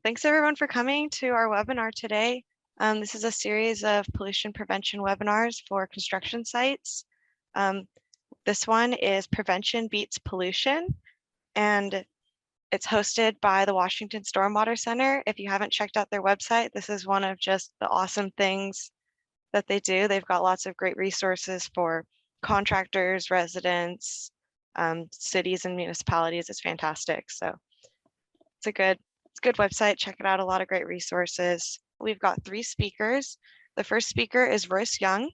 Thanks everyone for coming to our webinar today. This is a series of pollution prevention webinars for construction sites. This one is Prevention Beats Pollution, and it's hosted by the Washington Stormwater Center. If you haven't checked out their website, this is one of just the awesome things that they do. They've got lots of great resources for contractors, residents, cities and municipalities. It's fantastic. So it's a good website. Check it out. A lot of great resources. We've got 3 speakers. The first speaker is Royce Young,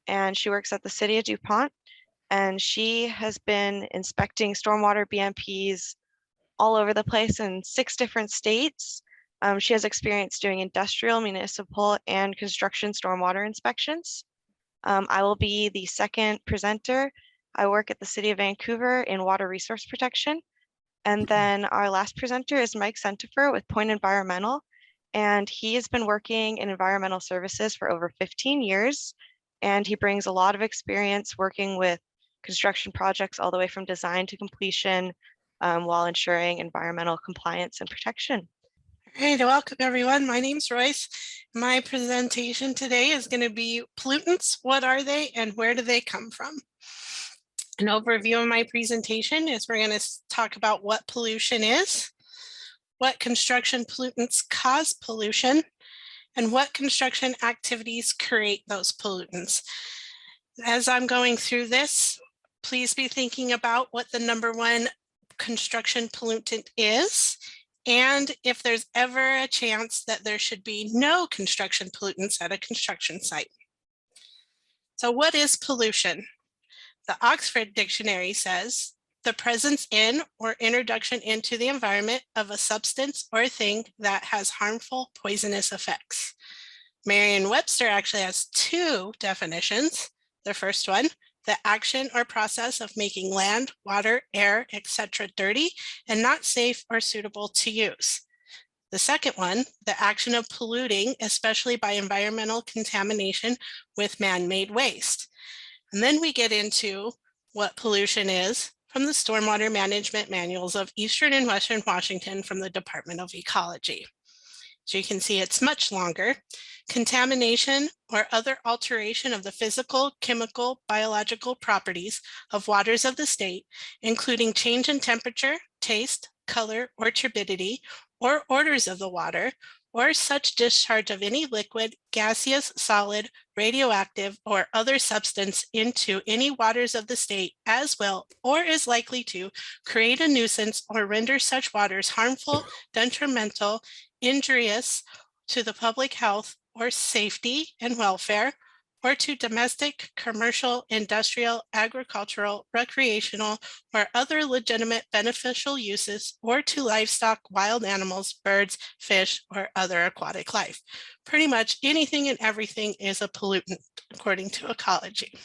and she works at the City of DuPont, and she has been inspecting stormwater BMPs all over the place in 6 different states. She has experience doing industrial, municipal, and construction stormwater inspections. I will be the second presenter. I work at the City of Vancouver in water resource protection. And then our last presenter is Mike Centifer with Point Environmental, and he has been working in environmental services for over 15 years, and he brings a lot of experience working with construction projects all the way from design to completion while ensuring environmental compliance and protection. Hey, welcome everyone. My name's Royce. My presentation today is going to be pollutants. What are they and where do they come from? An overview of my presentation is we're going to talk about what pollution is, what construction pollutants cause pollution, and what construction activities create those pollutants. As I'm going through this, please be thinking about what the #1 construction pollutant is, and if there's ever a chance that there should be no construction pollutants at a construction site. So what is pollution? The Oxford Dictionary says, the presence in or introduction into the environment of a substance or thing that has harmful, poisonous effects. Merriam-Webster actually has 2 definitions. The first one, the action or process of making land, water, air, etc. dirty and not safe or suitable to use. The second one, the action of polluting, especially by environmental contamination with man-made waste. And then we get into what pollution is from the Stormwater Management Manuals of Eastern and Western Washington from the Department of Ecology. So you can see it's much longer. Contamination or other alteration of the physical, chemical, biological properties of waters of the state, including change in temperature, taste, color, or turbidity, or odors of the water, or such discharge of any liquid, gaseous, solid, radioactive, or other substance into any waters of the state as will or is likely to create a nuisance or render such waters harmful, detrimental, injurious to the public health or safety and welfare, or to domestic, commercial, industrial, agricultural, recreational, or other legitimate beneficial uses, or to livestock, wild animals, birds, fish, or other aquatic life. Pretty much anything and everything is a pollutant, according to ecology.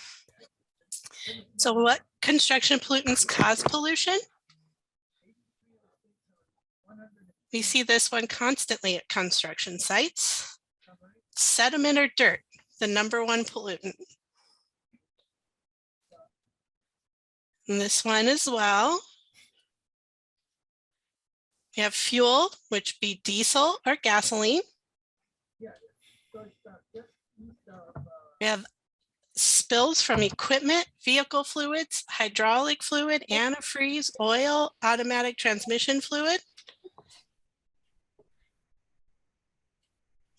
So what construction pollutants cause pollution? We see this one constantly at construction sites. Sediment or dirt, the #1 pollutant. And this one as well. We have fuel, which be diesel or gasoline. We have spills from equipment, vehicle fluids, hydraulic fluid, antifreeze, oil, automatic transmission fluid.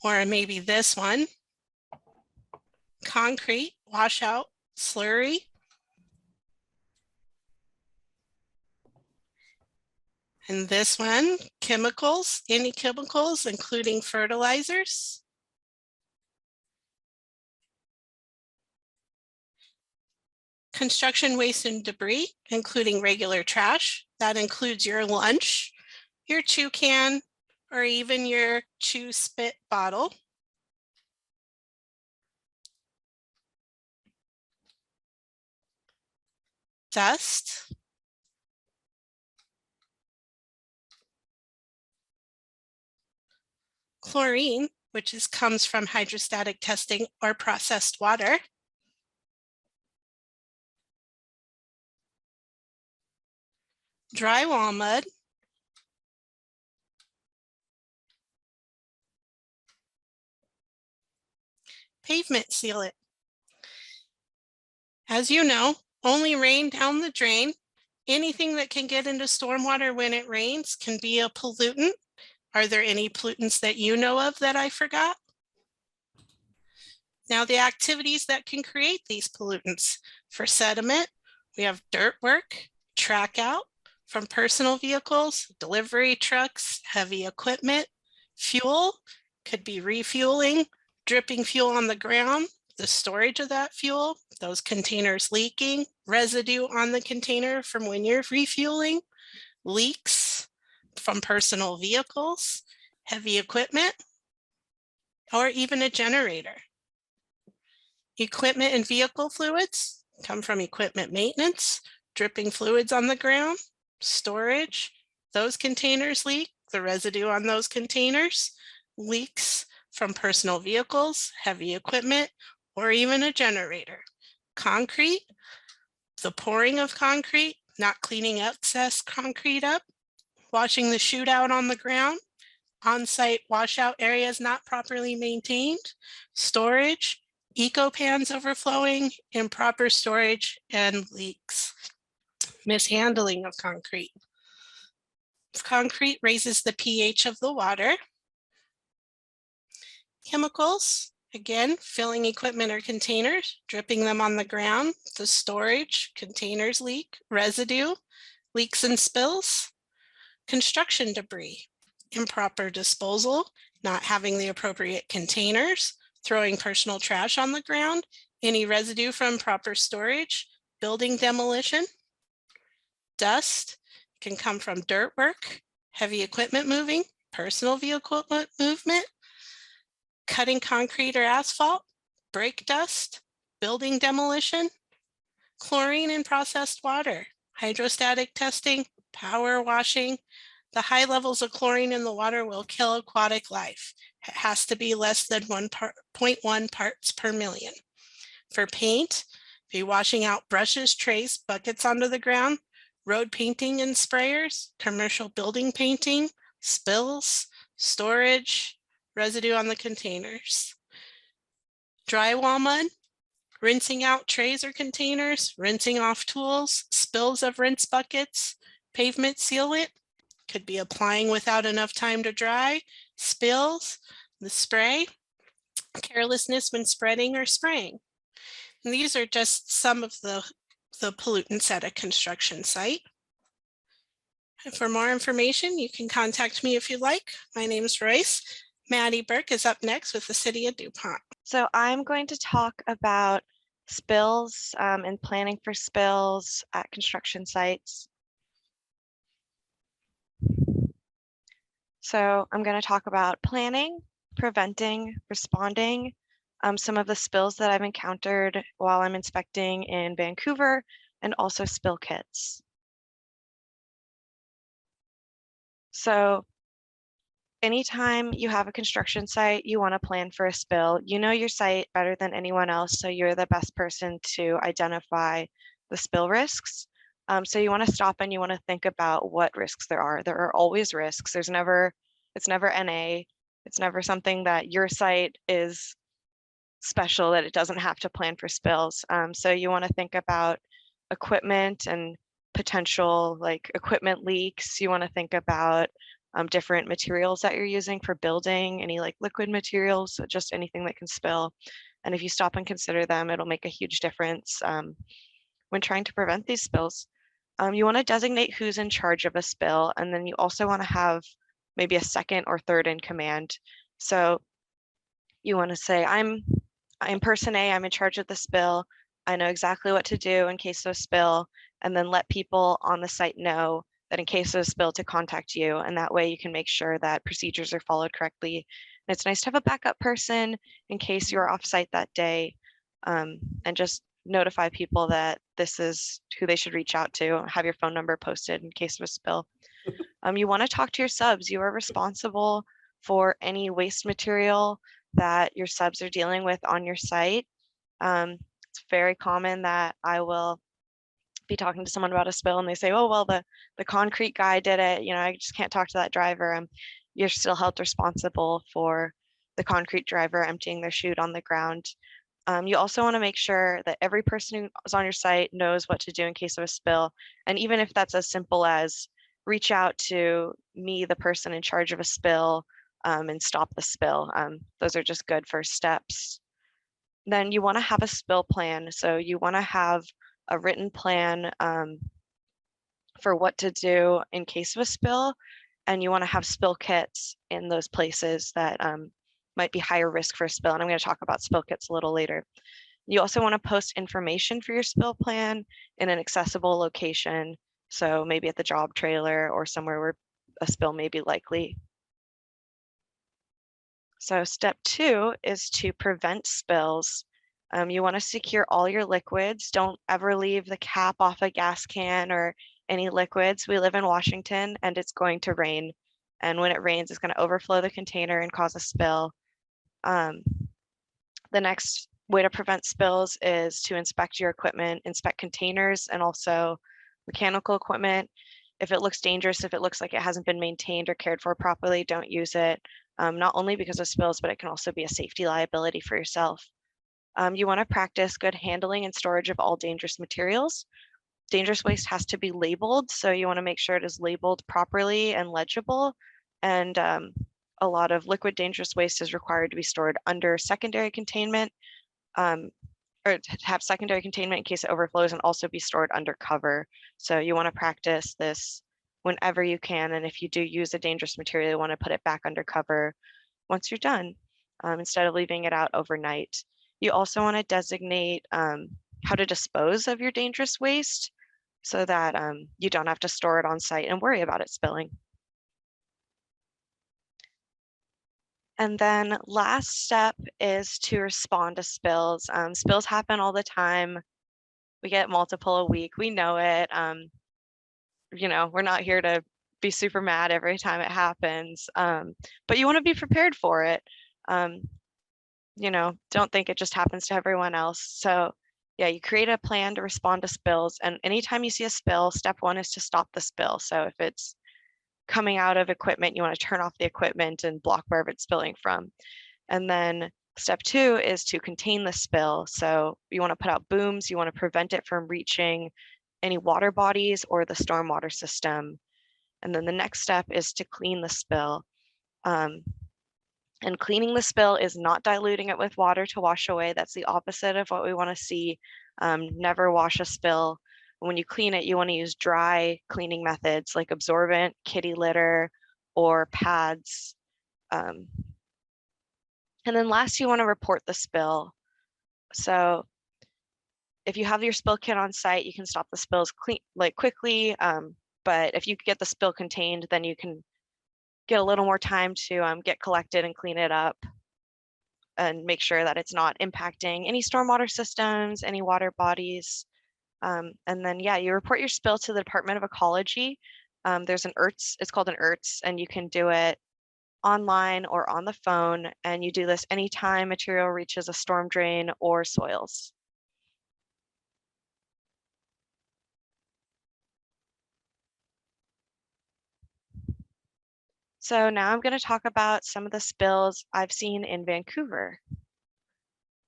Or maybe this one, concrete, washout, slurry. And this one, chemicals, any chemicals, including fertilizers. Construction waste and debris, including regular trash. That includes your lunch, your chew can, or even your chew spit bottle. Dust. Chlorine, which comes from hydrostatic testing or processed water. Drywall mud. Pavement sealant. As you know, only rain down the drain. Anything that can get into stormwater when it rains can be a pollutant. Are there any pollutants that you know of that I forgot? Now, the activities that can create these pollutants. For sediment, we have dirt work, track out from personal vehicles, delivery trucks, heavy equipment. Fuel could be refueling, dripping fuel on the ground, the storage of that fuel, those containers leaking, residue on the container from when you're refueling, leaks from personal vehicles, heavy equipment, or even a generator. Equipment and vehicle fluids come from equipment maintenance, dripping fluids on the ground, storage, those containers leak, the residue on those containers, leaks from personal vehicles, heavy equipment, or even a generator. Concrete, the pouring of concrete, not cleaning excess concrete up, washing the chute out on the ground, on-site washout areas not properly maintained, storage, eco pans overflowing, improper storage, and leaks. Mishandling of concrete. Concrete raises the pH of the water. Chemicals, again, filling equipment or containers, dripping them on the ground, the storage, containers leak, residue, leaks and spills. Construction debris, improper disposal, not having the appropriate containers, throwing personal trash on the ground, any residue from proper storage, building demolition. Dust can come from dirt work, heavy equipment moving, personal vehicle movement, cutting concrete or asphalt, brake dust, building demolition, chlorine in processed water, hydrostatic testing, power washing. The high levels of chlorine in the water will kill aquatic life. It has to be less than 1.1 parts per million. For paint, be washing out brushes, trays, buckets onto the ground, road painting and sprayers, commercial building painting, spills, storage, residue on the containers. Drywall mud, rinsing out trays or containers, rinsing off tools, spills of rinse buckets. Pavement sealant, could be applying without enough time to dry, spills, the spray, carelessness when spreading or spraying. And these are just some of the pollutants at a construction site. And for more information, you can contact me if you'd like. My name is Royce. Maddie Burke is up next with the City of DuPont. So I'm going to talk about spills and planning for spills at construction sites. So I'm going to talk about planning, preventing, responding, some of the spills that I've encountered while I'm inspecting in Vancouver, and also spill kits. So anytime you have a construction site, you want to plan for a spill. You know your site better than anyone else, so you're the best person to identify the spill risks. So you want to stop and you want to think about what risks there are. There are always risks. It's never NA. It's never something that your site is special that it doesn't have to plan for spills. So you want to think about equipment and potential like equipment leaks. You want to think about different materials that you're using for building, any like liquid materials, just anything that can spill. And if you stop and consider them, it'll make a huge difference when trying to prevent these spills. You want to designate who's in charge of a spill, and then you also want to have maybe a second or third in command. So you want to say, I'm person A, I'm in charge of the spill. I know exactly what to do in case of a spill, and then let people on the site know that in case of a spill to contact you. And that way you can make sure that procedures are followed correctly. And it's nice to have a backup person in case you're off site that day, and just notify people that this is who they should reach out to, have your phone number posted in case of a spill. You want to talk to your subs. You are responsible for any waste material that your subs are dealing with on your site. It's very common that I will be talking to someone about a spill and they say, oh, well, the concrete guy did it. You know, I just can't talk to that driver. You're still held responsible for the concrete driver emptying their chute on the ground. You also want to make sure that every person who's on your site knows what to do in case of a spill. And even if that's as simple as reach out to me, the person in charge of a spill, and stop the spill. Those are just good first steps. Then you want to have a spill plan. So you want to have a written plan for what to do in case of a spill. And you want to have spill kits in those places that might be higher risk for a spill. And I'm going to talk about spill kits a little later. You also want to post information for your spill plan in an accessible location. So maybe at the job trailer or somewhere where a spill may be likely. So step 2 is to prevent spills. You want to secure all your liquids. Don't ever leave the cap off a gas can or any liquids. We live in Washington and it's going to rain. And when it rains, it's going to overflow the container and cause a spill. The next way to prevent spills is to inspect your equipment, inspect containers and also mechanical equipment. If it looks dangerous, if it looks like it hasn't been maintained or cared for properly, don't use it. Not only because of spills, but it can also be a safety liability for yourself. You want to practice good handling and storage of all dangerous materials. Dangerous waste has to be labeled, so you want to make sure it is labeled properly and legible. And a lot of liquid dangerous waste is required to be stored under secondary containment, or to have secondary containment in case it overflows, and also be stored under cover. So you want to practice this whenever you can. And if you do use a dangerous material, you want to put it back under cover once you're done, instead of leaving it out overnight. You also want to designate how to dispose of your dangerous waste so that you don't have to store it on site and worry about it spilling. And then last step is to respond to spills. Spills happen all the time. We get multiple a week. We know it. You know, we're not here to be super mad every time it happens, but you want to be prepared for it. You know, don't think it just happens to everyone else. So yeah, you create a plan to respond to spills. And anytime you see a spill, step 1 is to stop the spill. So if it's coming out of equipment, you want to turn off the equipment and block wherever it's spilling from. And then step 2 is to contain the spill. So you want to put out booms, you want to prevent it from reaching any water bodies or the stormwater system. And then the next step is to clean the spill. And cleaning the spill is not diluting it with water to wash away. That's the opposite of what we want to see. Never wash a spill. When you clean it, you want to use dry cleaning methods like absorbent, kitty litter, or pads. And then last, you want to report the spill. So if you have your spill kit on site, you can stop the spills quickly. But if you get the spill contained, then you can get a little more time to get collected and clean it up and make sure that it's not impacting any stormwater systems, any water bodies. And then, yeah, you report your spill to the Department of Ecology. There's an ERTS, it's called an ERTS, and you can do it online or on the phone. And you do this anytime material reaches a storm drain or soils. So now I'm going to talk about some of the spills I've seen in Vancouver.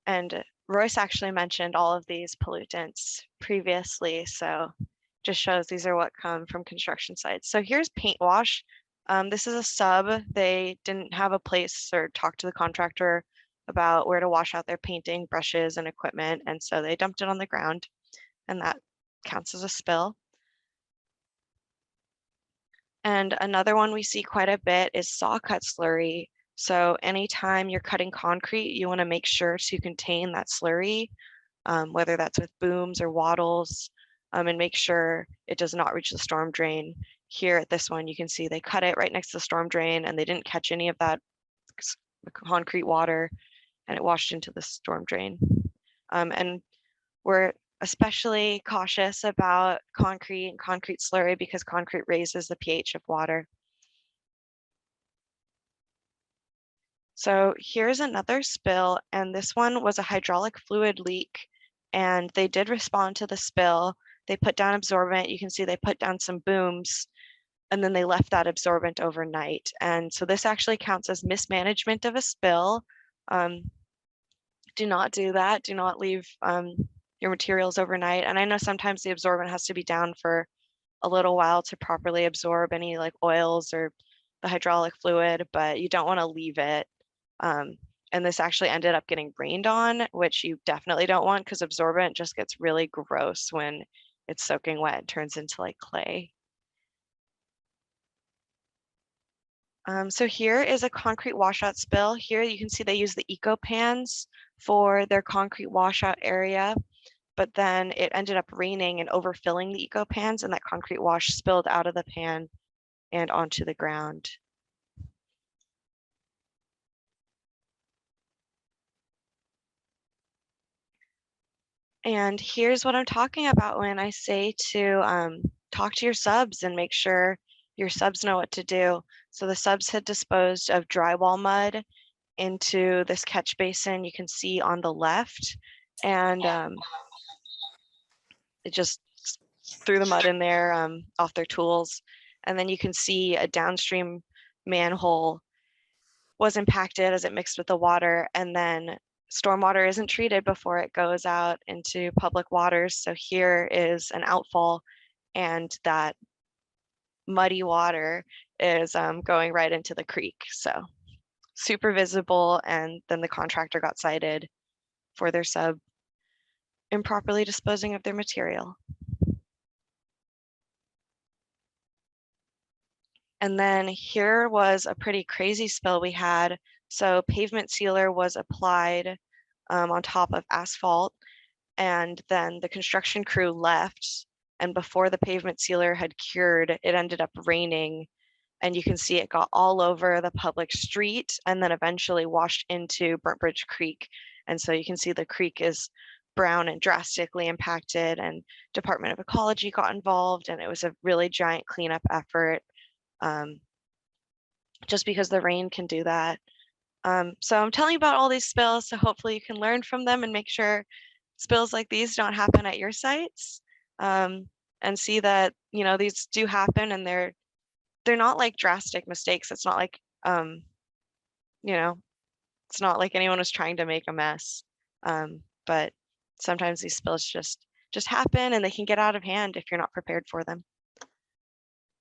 And Royce actually mentioned all of these pollutants previously, so just shows these are what come from construction sites. So here's paint wash. This is a sub. They didn't have a place or talk to the contractor about where to wash out their painting, brushes, and equipment, and so they dumped it on the ground, and that counts as a spill. And another one we see quite a bit is Sawcut Slurry. So anytime you're cutting concrete, you want to make sure to contain that slurry, whether that's with booms or wattles, and make sure it does not reach the storm drain. Here at this one, you can see they cut it right next to the storm drain and they didn't catch any of that concrete water and it washed into the storm drain. And we're especially cautious about concrete and concrete slurry because concrete raises the pH of water. So here's another spill, and this one was a hydraulic fluid leak, and they did respond to the spill. They put down absorbent. You can see they put down some booms. and then they left that absorbent overnight. And so this actually counts as mismanagement of a spill. Do not do that. Do not leave your materials overnight. And I know sometimes the absorbent has to be down for a little while to properly absorb any like oils or the hydraulic fluid, but you don't want to leave it. And this actually ended up getting rained on, which you definitely don't want because absorbent just gets really gross when it's soaking wet and turns into like clay. So here is a concrete washout spill. Here you can see they use the eco pans for their concrete washout area, but then it ended up raining and overfilling the eco pans, and that concrete wash spilled out of the pan and onto the ground. And here's what I'm talking about when I say to talk to your subs and make sure your subs know what to do. So the subs had disposed of drywall mud into this catch basin you can see on the left, and it just threw the mud in there off their tools. And then you can see a downstream manhole was impacted as it mixed with the water, and then stormwater isn't treated before it goes out into public waters. So here is an outfall, and that muddy water is going right into the creek. So super visible, and then the contractor got cited for their sub improperly disposing of their material. And then here was a pretty crazy spill we had. So pavement sealer was applied on top of asphalt, and then the construction crew left. And before the pavement sealer had cured, it ended up raining, and you can see it got all over the public street and then eventually washed into Burnt Bridge Creek. And so you can see the creek is brown and drastically impacted, and Department of Ecology got involved, and it was a really giant cleanup effort. Just because the rain can do that. So I'm telling you about all these spills, so hopefully you can learn from them and make sure spills like these don't happen at your sites, and see that, you know, these do happen, and they're not like drastic mistakes. It's not like, you know, it's not like anyone was trying to make a mess. But sometimes these spills just happen, and they can get out of hand if you're not prepared for them.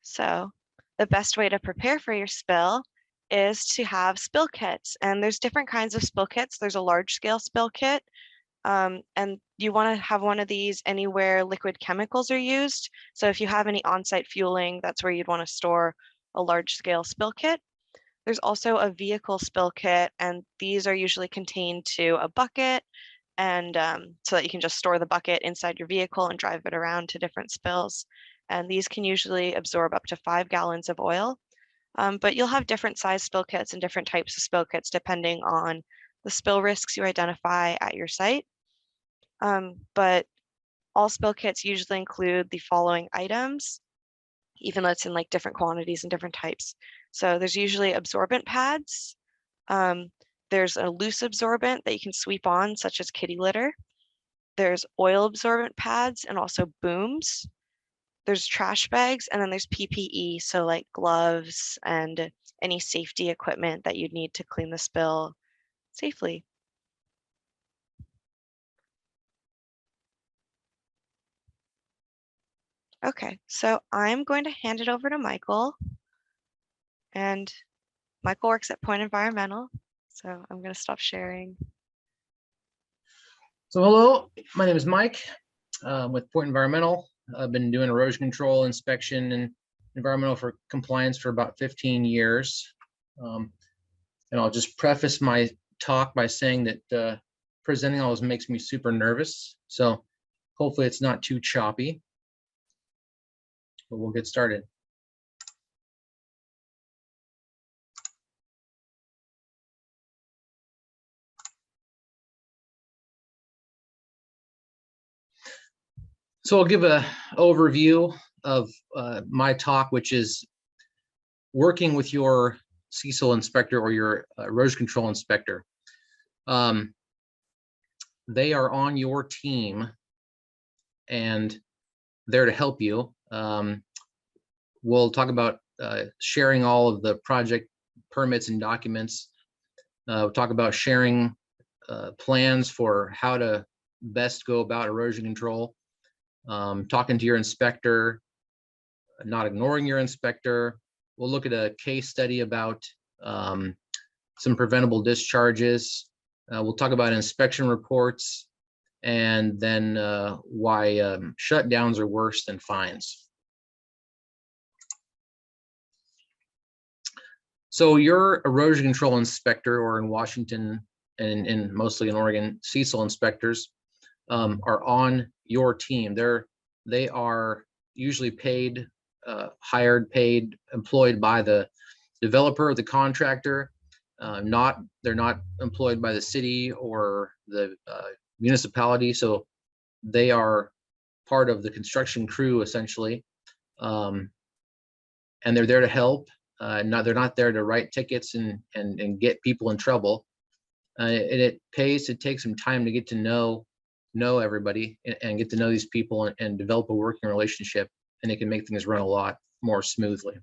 So the best way to prepare for your spill is to have spill kits, and there's different kinds of spill kits. There's a large scale spill kit, and you want to have one of these anywhere liquid chemicals are used. So if you have any on-site fueling, that's where you'd want to store a large scale spill kit. There's also a vehicle spill kit, and these are usually contained to a bucket, and so that you can just store the bucket inside your vehicle and drive it around to different spills. And these can usually absorb up to 5 gallons of oil. But you'll have different size spill kits and different types of spill kits depending on the spill risks you identify at your site. But all spill kits usually include the following items, even though it's in like different quantities and different types. So there's usually absorbent pads. There's a loose absorbent that you can sweep on, such as kitty litter. There's oil absorbent pads and also booms. There's trash bags, and then there's PPE, so like gloves and any safety equipment that you'd need to clean the spill safely. Okay, so I'm going to hand it over to Michael, and Michael works at Point Environmental, so I'm going to stop sharing. So hello, my name is Mike with Point Environmental. I've been doing erosion control, inspection, and environmental for compliance for about 15 years. And I'll just preface my talk by saying that presenting always makes me super nervous. So hopefully it's not too choppy, but we'll get started. So I'll give an overview of my talk, which is working with your CESCL inspector or your erosion control inspector. They are on your team and there to help you. We'll talk about sharing all of the project permits and documents. We'll talk about sharing plans for how to best go about erosion control, talking to your inspector, not ignoring your inspector. We'll look at a case study about some preventable discharges. We'll talk about inspection reports, and then why shutdowns are worse than fines. So your erosion control inspector, or in Washington and mostly in Oregon, CESCL inspectors are on your team. They are usually paid, hired, paid, employed by the developer or the contractor. They're not employed by the city or the municipality, so they are part of the construction crew essentially, and they're there to help. They're not there to write tickets and get people in trouble. And it pays to take some time to get to know everybody and get to know these people and develop a working relationship, and it can make things run a lot more smoothly.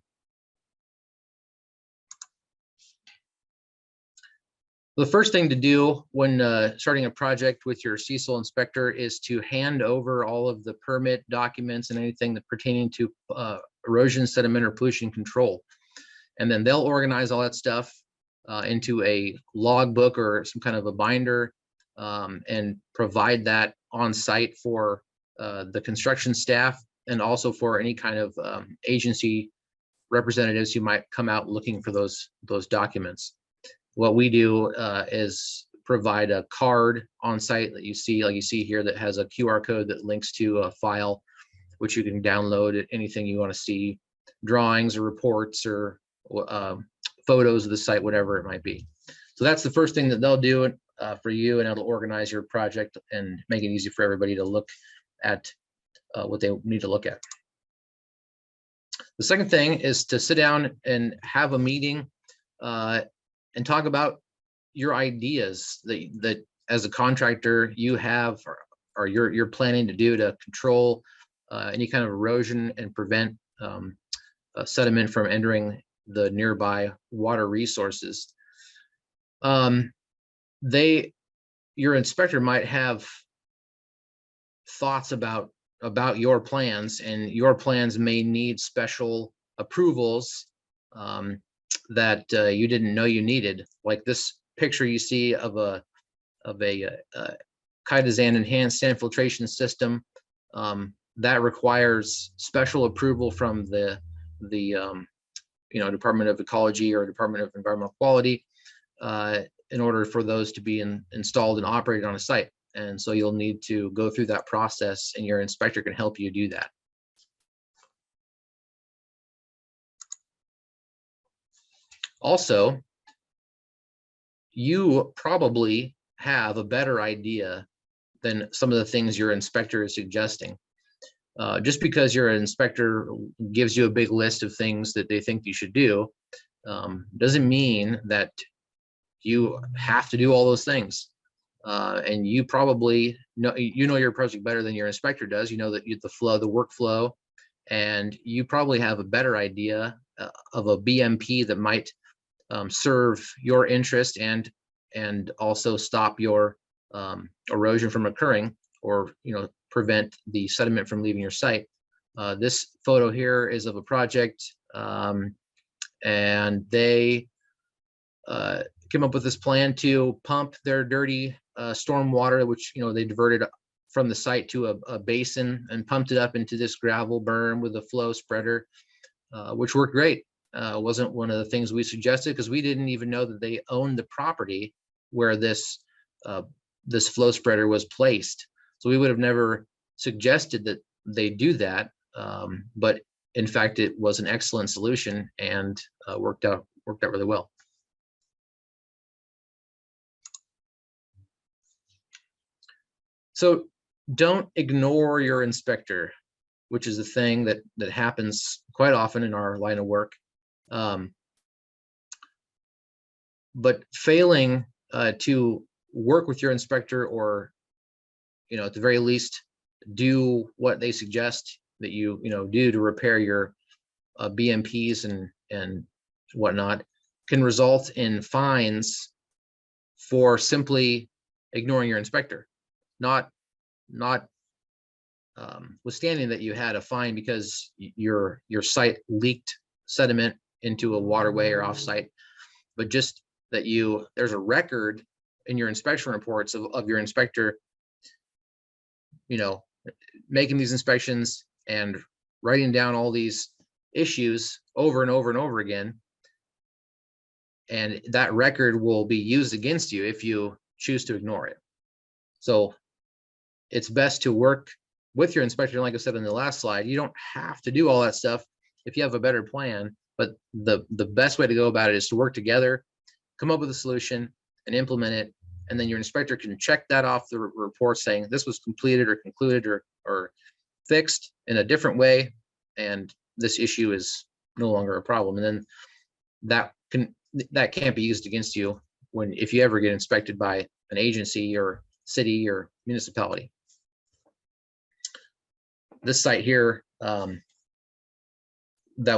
The first thing to do when starting a project with your CESCL inspector is to hand over all of the permit documents and anything that pertaining to erosion, sediment, or pollution control. And then they'll organize all that stuff into a logbook or some kind of a binder, and provide that on site for the construction staff, and also for any kind of agency representatives who might come out looking for those documents. What we do is provide a card on site that you see, like you see here, that has a QR code that links to a file, which you can download anything you want to see, drawings or reports or photos of the site, whatever it might be. So that's the first thing that they'll do for you, and it'll organize your project and make it easy for everybody to look at what they need to look at. The second thing is to sit down and have a meeting and talk about your ideas that as a contractor you have or you're planning to do to control any kind of erosion and prevent sediment from entering the nearby water resources. Your inspector might have thoughts about your plans, and your plans may need special approvals that you didn't know you needed. Like this picture you see of a Kaizen enhanced sand filtration system that requires special approval from the Department of Ecology or Department of Environmental Quality in order for those to be installed and operated on a site. And so you'll need to go through that process, and your inspector can help you do that. Also, you probably have a better idea than some of the things your inspector is suggesting. Just because your inspector gives you a big list of things that they think you should do, doesn't mean that you have to do all those things. And you probably know your project better than your inspector does. You know that the workflow, and you probably have a better idea of a BMP that might serve your interest and also stop your erosion from occurring, or prevent the sediment from leaving your site. This photo here is of a project, and they came up with this plan to pump their dirty stormwater, which they diverted from the site to a basin and pumped it up into this gravel berm with a flow spreader, which worked great. Wasn't one of the things we suggested, because we didn't even know that they owned the property where this flow spreader was placed. So we would have never suggested that they do that, but in fact it was an excellent solution and worked out really well. So don't ignore your inspector, which is a thing that happens quite often in our line of work. But failing to work with your inspector, or at the very least do what they suggest that you do to repair your BMPs and whatnot, can result in fines for simply ignoring your inspector, not withstanding that you had a fine because your site leaked sediment into a waterway or offsite, but just that there's a record in your inspection reports of your inspector, making these inspections and writing down all these issues over and over and over again. And that record will be used against you if you choose to ignore it. So it's best to work with your inspector. Like I said in the last slide, you don't have to do all that stuff if you have a better plan, but the best way to go about it is to work together, come up with a solution and implement it. And then your inspector can check that off the report saying this was completed or concluded or fixed in a different way, and this issue is no longer a problem. And then that can't be used against you if you ever get inspected by an agency or city or municipality. This site here, that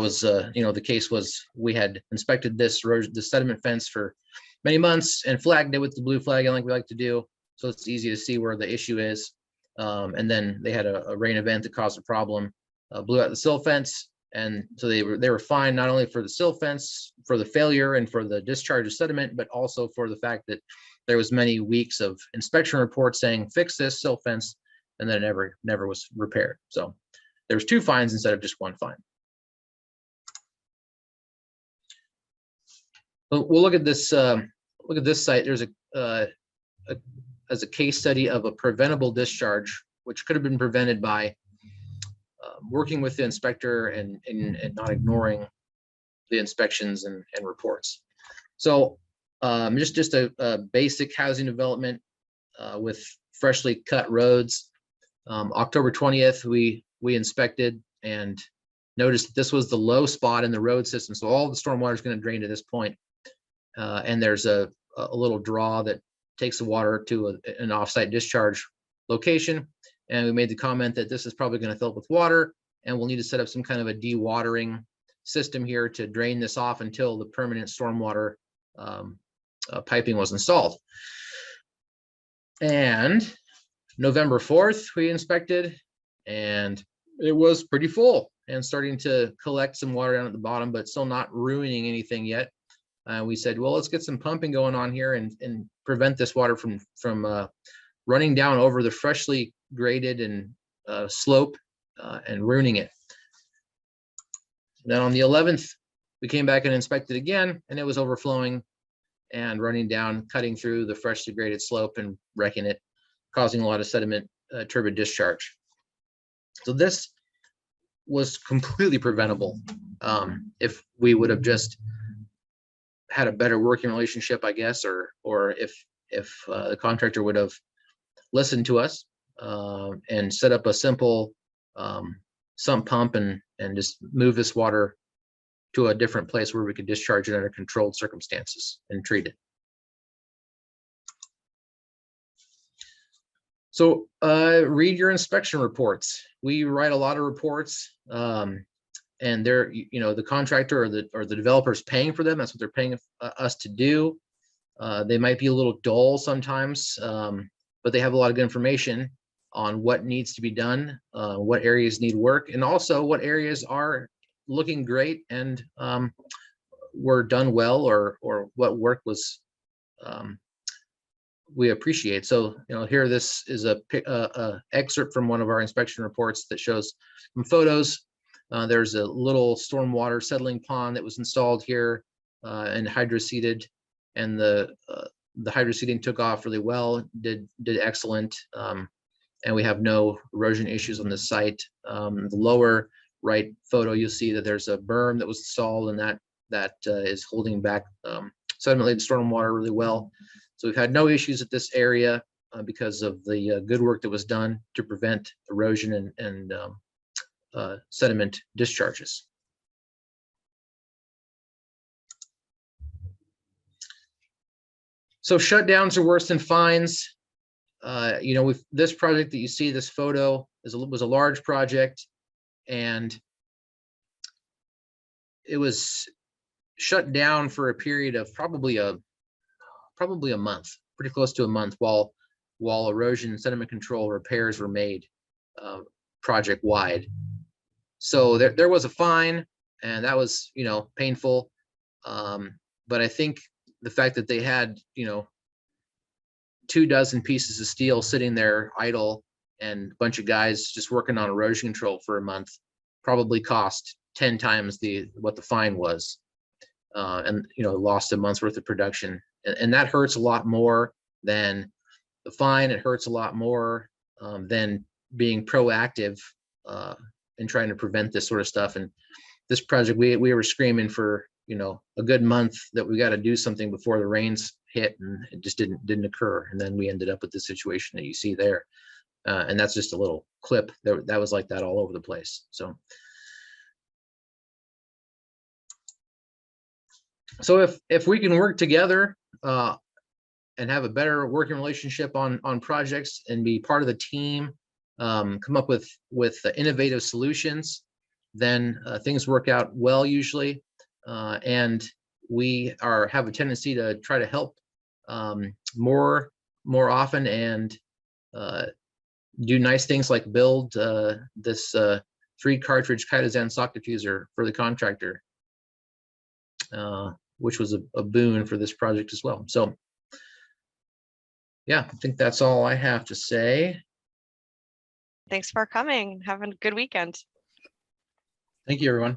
was the case was we had inspected the sediment fence for many months and flagged it with the blue flag, like we like to do, so it's easy to see where the issue is. And then they had a rain event that caused a problem, blew out the sill fence, and so they were fined not only for the sill fence, for the failure and for the discharge of sediment, but also for the fact that there was many weeks of inspection reports saying fix this sill fence, and then it never was repaired. So there was 2 fines instead of just 1 fine. We'll look at this site. There's as a case study of a preventable discharge, which could have been prevented by working with the inspector and not ignoring the inspections and reports. So just a basic housing development with freshly cut roads. October 20th, we inspected and noticed that this was the low spot in the road system. So all the stormwater is going to drain to this point. And there's a little draw that takes the water to an offsite discharge location. And we made the comment that this is probably going to fill up with water, and we'll need to set up some kind of a dewatering system here to drain this off until the permanent stormwater piping was installed. And November 4th, we inspected, and it was pretty full and starting to collect some water down at the bottom, but still not ruining anything yet. We said, well, let's get some pumping going on here and prevent this water from running down over the freshly graded and slope and ruining it. Then on the 11th, we came back and inspected again, and it was overflowing and running down, cutting through the freshly graded slope and wrecking it, causing a lot of sediment turbid discharge. So this was completely preventable if we would have just had a better working relationship, I guess, or if the contractor would have listened to us and set up a simple sump pump and just move this water to a different place where we could discharge it under controlled circumstances and treat it. So read your inspection reports. We write a lot of reports, and they're, the contractor or the developer is paying for them. That's what they're paying us to do. They might be a little dull sometimes, but they have a lot of good information on what needs to be done, what areas need work, and also what areas are looking great and were done well, or what work was we appreciate. So here, this is a excerpt from one of our inspection reports that shows some photos. There's a little stormwater settling pond that was installed here and hydroseeded, and the hydroseeding took off really well, did excellent, and we have no erosion issues on this site. The lower right photo, you'll see that there's a berm that was installed, and that is holding back sediment-laden stormwater really well. So we've had no issues at this area because of the good work that was done to prevent erosion and sediment discharges. So shutdowns are worse than fines. With this project that you see, this photo was a large project, and it was shut down for a period of probably a month, pretty close to a month, while erosion and sediment control repairs were made project wide. So there was a fine, and that was, you know, painful. But I think the fact that they had, you know, 24 pieces of steel sitting there idle and a bunch of guys just working on erosion control for a month probably cost 10 times what the fine was, and, you know, lost a month's worth of production, and that hurts a lot more than the fine. It hurts a lot more than being proactive in trying to prevent this sort of stuff. And this project, we were screaming for, you know, a good month that we got to do something before the rains hit, and it just didn't occur. And then we ended up with the situation that you see there. And that's just a little clip that was like that all over the place. So if we can work together and have a better working relationship on projects and be part of the team, come up with innovative solutions, then things work out well usually. And we have a tendency to try to help more often, and do nice things like build this 3-cartridge Kaizen sock diffuser for the contractor, which was a boon for this project as well. So yeah, I think that's all I have to say. Thanks for coming. Have a good weekend. Thank you, everyone.